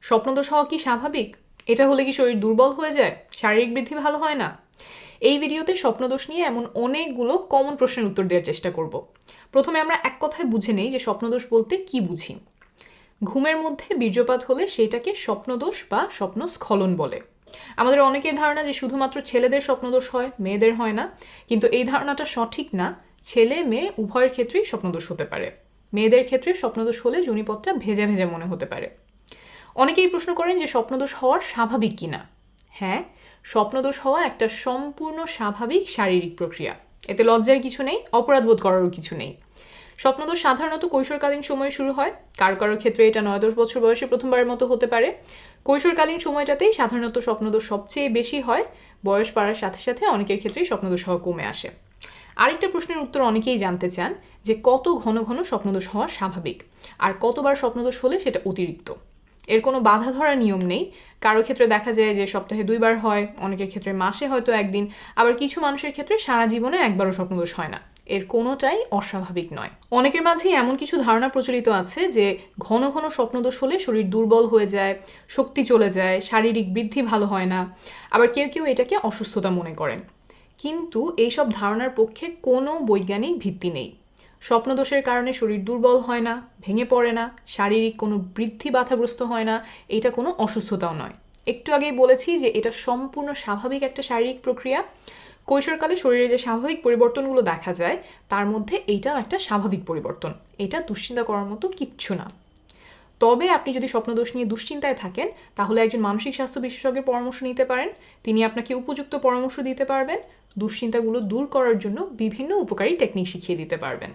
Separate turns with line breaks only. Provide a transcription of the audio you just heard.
স্বপ্নদোষ হওয়া কি স্বাভাবিক? এটা হলে কি শরীর দুর্বল হয়ে যায়, শারীরিক বৃদ্ধি ভালো হয় না? এই ভিডিওতে স্বপ্নদোষ নিয়ে এমন অনেকগুলো কমন প্রশ্নের উত্তর দেওয়ার চেষ্টা করব। প্রথমে আমরা এক কথায় বুঝে নেই যে স্বপ্নদোষ বলতে কি বুঝি। ঘুমের মধ্যে বীর্যপাত হলে সেটাকে স্বপ্নদোষ বা স্বপ্নস্খলন বলে। আমাদের অনেকের ধারণা যে শুধুমাত্র ছেলেদের স্বপ্নদোষ হয়, মেয়েদের হয় না, কিন্তু এই ধারণাটা সঠিক না। ছেলে মেয়ে উভয়ের ক্ষেত্রেই স্বপ্নদোষ হতে পারে। মেয়েদের ক্ষেত্রে স্বপ্নদোষ হলে যোনিপথটা ভেজা ভেজা মনে হতে পারে। অনেকেই প্রশ্ন করেন যে স্বপ্নদোষ হওয়ার স্বাভাবিক কিনা। হ্যাঁ, স্বপ্নদোষ হওয়া একটা সম্পূর্ণ স্বাভাবিক শারীরিক প্রক্রিয়া। এতে লজ্জার কিছু নেই, অপরাধবোধ করারও কিছু নেই। স্বপ্নদোষ সাধারণত কৈশোরকালীন সময়ে শুরু হয়। কারো কারো ক্ষেত্রে এটা 9-10 বছর বয়সে প্রথমবারের মতো হতে পারে। কৈশোরকালীন সময়টাতেই সাধারণত স্বপ্নদোষ সবচেয়ে বেশি হয়। বয়স বাড়ার সাথে সাথে অনেকের ক্ষেত্রেই স্বপ্নদোষ হওয়া কমে আসে। আরেকটা প্রশ্নের উত্তর অনেকেই জানতে চান যে কত ঘন ঘন স্বপ্নদোষ হওয়া স্বাভাবিক, আর কতবার স্বপ্নদোষ হলে সেটা অতিরিক্ত। এর কোনো বাধা ধরার নিয়ম নেই। কারো ক্ষেত্রে দেখা যায় যে সপ্তাহে 2বার হয়, অনেকের ক্ষেত্রে মাসে হয়তো একদিন, আবার কিছু মানুষের ক্ষেত্রে সারা জীবনে একবারও স্বপ্নদোষ হয় না। এর কোনোটাই অস্বাভাবিক নয়। অনেকের মাঝেই এমন কিছু ধারণা প্রচলিত আছে যে ঘন ঘন স্বপ্নদোষ হলে শরীর দুর্বল হয়ে যায়, শক্তি চলে যায়, শারীরিক বৃদ্ধি ভালো হয় না। আবার কেউ কেউ এটাকে অসুস্থতা মনে করেন। কিন্তু এইসব ধারণার পক্ষে কোনো বৈজ্ঞানিক ভিত্তি নেই। স্বপ্নদোষের কারণে শরীর দুর্বল হয় না, ভেঙে পড়ে না, শারীরিক কোনো বৃদ্ধি বাধাগ্রস্ত হয় না, এটা কোনো অসুস্থতাও নয়। একটু আগেই বলেছি যে এটা সম্পূর্ণ স্বাভাবিক একটা শারীরিক প্রক্রিয়া। কৈশোরকালে শরীরে যে স্বাভাবিক পরিবর্তনগুলো দেখা যায় তার মধ্যে এইটাও একটা স্বাভাবিক পরিবর্তন। এটা দুশ্চিন্তা করার মতো কিচ্ছু না। তবে আপনি যদি স্বপ্নদোষ নিয়ে দুশ্চিন্তায় থাকেন, তাহলে একজন মানসিক স্বাস্থ্য বিশেষজ্ঞের পরামর্শ নিতে পারেন। তিনি আপনাকে উপযুক্ত পরামর্শ দিতে পারবেন, দুশ্চিন্তাগুলো দূর করার জন্য বিভিন্ন উপকারী টেকনিক শিখিয়ে দিতে পারবেন।